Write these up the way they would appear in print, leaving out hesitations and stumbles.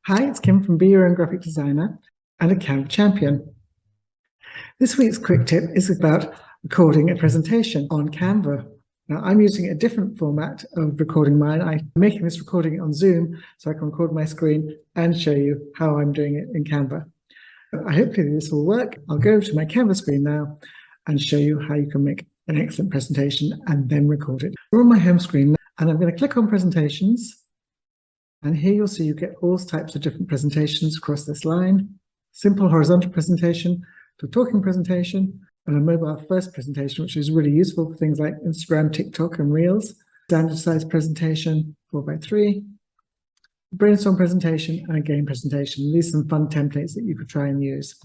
Hi, it's Kim from Be Your Own Graphic Designer and a Canva champion. This week's quick tip is about recording a presentation on Canva. Now, I'm using a different format of recording mine. I'm making this recording on Zoom so I can record my screen and show you how I'm doing it in Canva. Hopefully this will work. I'll go to my Canva screen now and show you how you can make an excellent presentation and then record it. We're on my home screen and I'm going to click on presentations. And here you'll see you get all types of different presentations across this line. Simple horizontal presentation, to talking presentation, and a mobile first presentation, which is really useful for things like Instagram, TikTok, and Reels. Standard size presentation, 4x3. Brainstorm presentation, and a game presentation. These are some fun templates that you could try and use.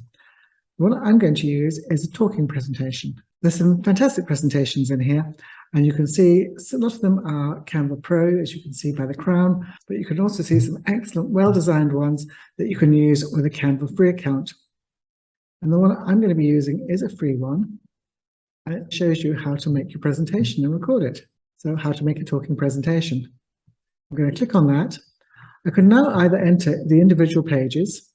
The one I'm going to use is a talking presentation. There's some fantastic presentations in here, and you can see a lot of them are Canva Pro, as you can see by the crown, but you can also see some excellent, well-designed ones that you can use with a Canva free account. And the one I'm going to be using is a free one, and it shows you how to make your presentation and record it. So how to make a talking presentation. I'm going to click on that. I can now either enter the individual pages,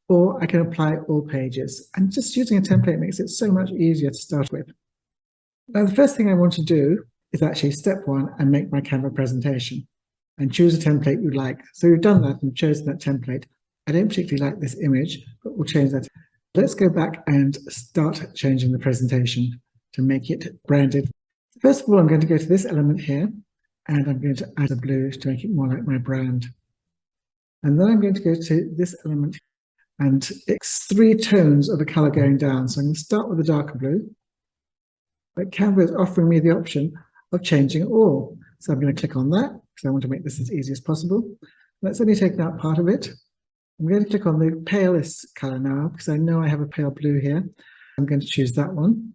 or I can apply all pages. And just using a template makes it so much easier to start with. Now, the first thing I want to do is actually step one and make my Canva presentation and choose a template you like. So you've done that and chosen that template. I don't particularly like this image, but we'll change that. Let's go back and start changing the presentation to make it branded. First of all, I'm going to go to this element here, and I'm going to add a blue to make it more like my brand. And then I'm going to go to this element, and it's 3 tones of a color going down. So I'm going to start with the darker blue, but Canva is offering me the option of changing all. So I'm going to click on that because I want to make this as easy as possible. Let's only take out part of it. I'm going to click on the palest color now because I know I have a pale blue here. I'm going to choose that one.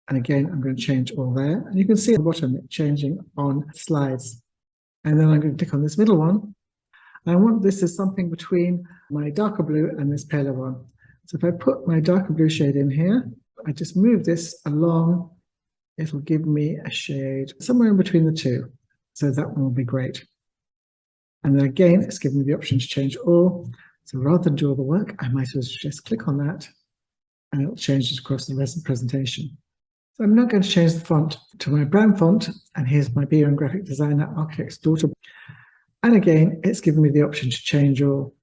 And again, I'm going to change all there. And you can see at the bottom it changing on slides. And then I'm going to click on this middle one. I want this as something between my darker blue and this paler one. So if I put my darker blue shade in here, I just move this along, it'll give me a shade somewhere in between the two. So that one will be great. And then again, it's giving me the option to change all. So rather than do all the work, I might as well just click on that and it'll change it across the rest of the presentation. So I'm now going to change the font to my brand font. And here's my Be Your Own Graphic Designer Architect's Daughter. And again, it's given me the option to change all.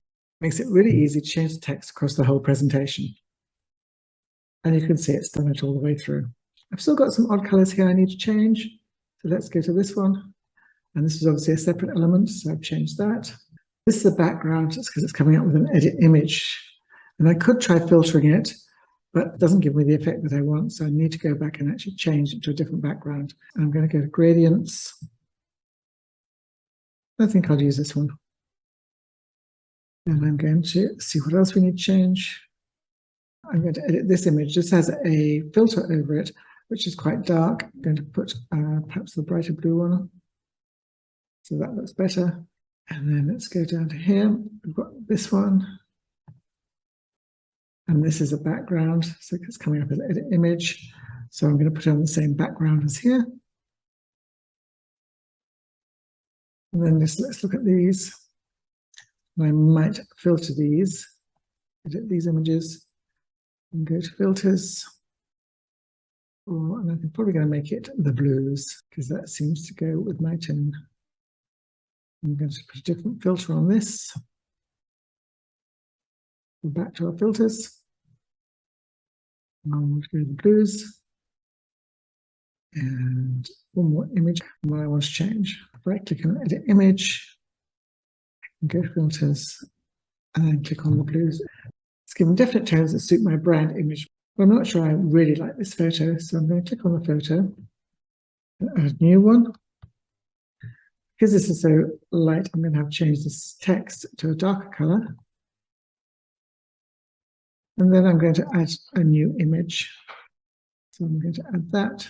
Makes it really easy to change the text across the whole presentation. And you can see it's done it all the way through. I've still got some odd colors here I need to change. So let's go to this one. And this is obviously a separate element, so I've changed that. This is the background, just because it's coming up with an edit image. And I could try filtering it, but it doesn't give me the effect that I want. So I need to go back and actually change it to a different background. And I'm going to go to gradients. I think I'll use this one. And I'm going to see what else we need to change. I'm going to edit this image. This has a filter over it, which is quite dark. I'm going to put perhaps the brighter blue one. So that looks better. And then let's go down to here. We've got this one. And this is a background. So it's coming up as an edit image. So I'm going to put on the same background as here. And then let's look at these. And I might filter these, edit these images, and go to filters. And I'm probably going to make it the blues, because that seems to go with my tone. I'm going to put a different filter on this. Go back to our filters. I'm going to go to the blues. And one more image, what I want to change. If I click on edit image, go to filters, and then click on the blues. It's given definite tones that suit my brand image. But I'm not sure I really like this photo, so I'm going to click on the photo and add a new one. Because this is so light, I'm going to have to change this text to a darker color. And then I'm going to add a new image. So I'm going to add that.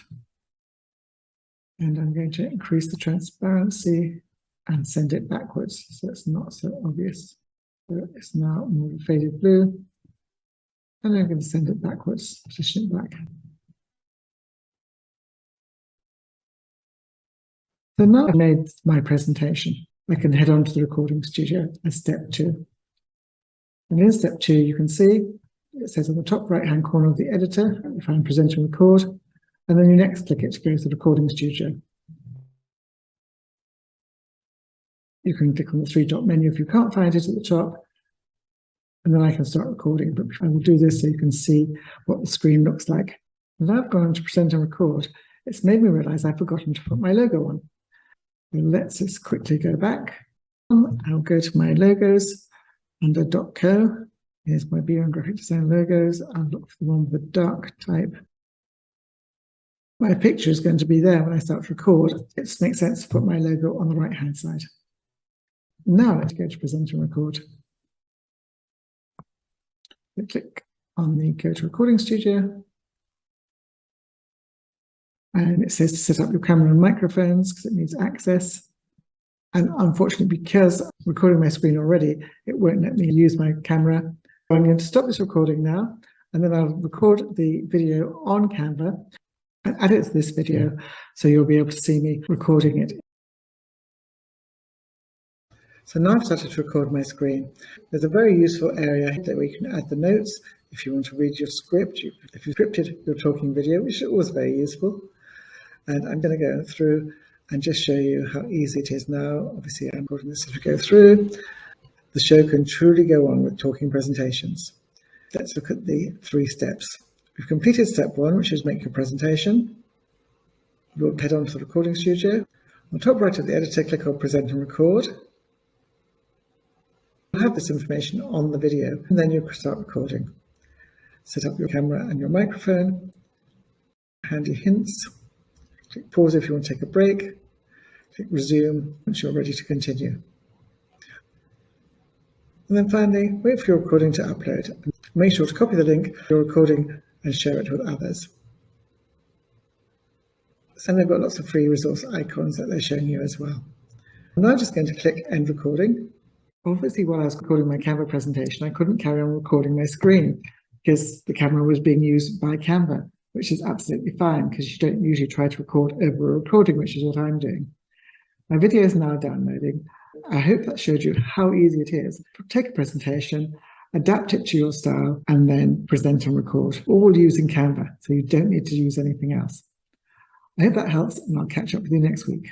And I'm going to increase the transparency and send it backwards, so it's not so obvious. So it's now more faded blue. And I'm going to send it backwards, position it back. So now I've made my presentation. I can head on to the recording studio as step 2. And in step 2, you can see it says on the top right-hand corner of the editor, if I'm present and record, and then you next click it to go to the recording studio. You can click on the 3-dot menu if you can't find it at the top, and then I can start recording. But I will do this so you can see what the screen looks like. And I've gone to present and record. It's made me realize I've forgotten to put my logo on. So let's just quickly go back. I'll go to my logos under .co. Here's my Beer and Graphic Design logos. I'll look for the one with the dark type. My picture is going to be there when I start to record. It makes sense to put my logo on the right-hand side. Now let's go to present and record. Click on the Go to Recording Studio. And it says to set up your camera and microphones because it needs access. And unfortunately, because I'm recording my screen already, it won't let me use my camera. I'm going to stop this recording now, and then I'll record the video on Canva and add it to this video, so you'll be able to see me recording it. So now I've started to record my screen. There's a very useful area where you can add the notes if you want to read your script, if you've scripted your talking video, which is always very useful. And I'm going to go through and just show you how easy it is now. Obviously, I'm recording this as we go through. The show can truly go on with talking presentations. Let's look at the 3 steps. We've completed step 1, which is make your presentation. We'll head on to the recording studio. On the top right of the editor, click on Present and Record. You'll have this information on the video, and then you'll start recording. Set up your camera and your microphone. Handy hints. Click pause if you want to take a break. Click resume once you're ready to continue. And then finally, wait for your recording to upload. Make sure to copy the link of your recording and share it with others. And they've got lots of free resource icons that they're showing you as well. I'm now just going to click End Recording. Obviously, while I was recording my Canva presentation, I couldn't carry on recording my screen because the camera was being used by Canva, which is absolutely fine because you don't usually try to record over a recording, which is what I'm doing. My video is now downloading. I hope that showed you how easy it is. Take a presentation, adapt it to your style, and then present and record, all using Canva, so you don't need to use anything else. I hope that helps, and I'll catch up with you next week.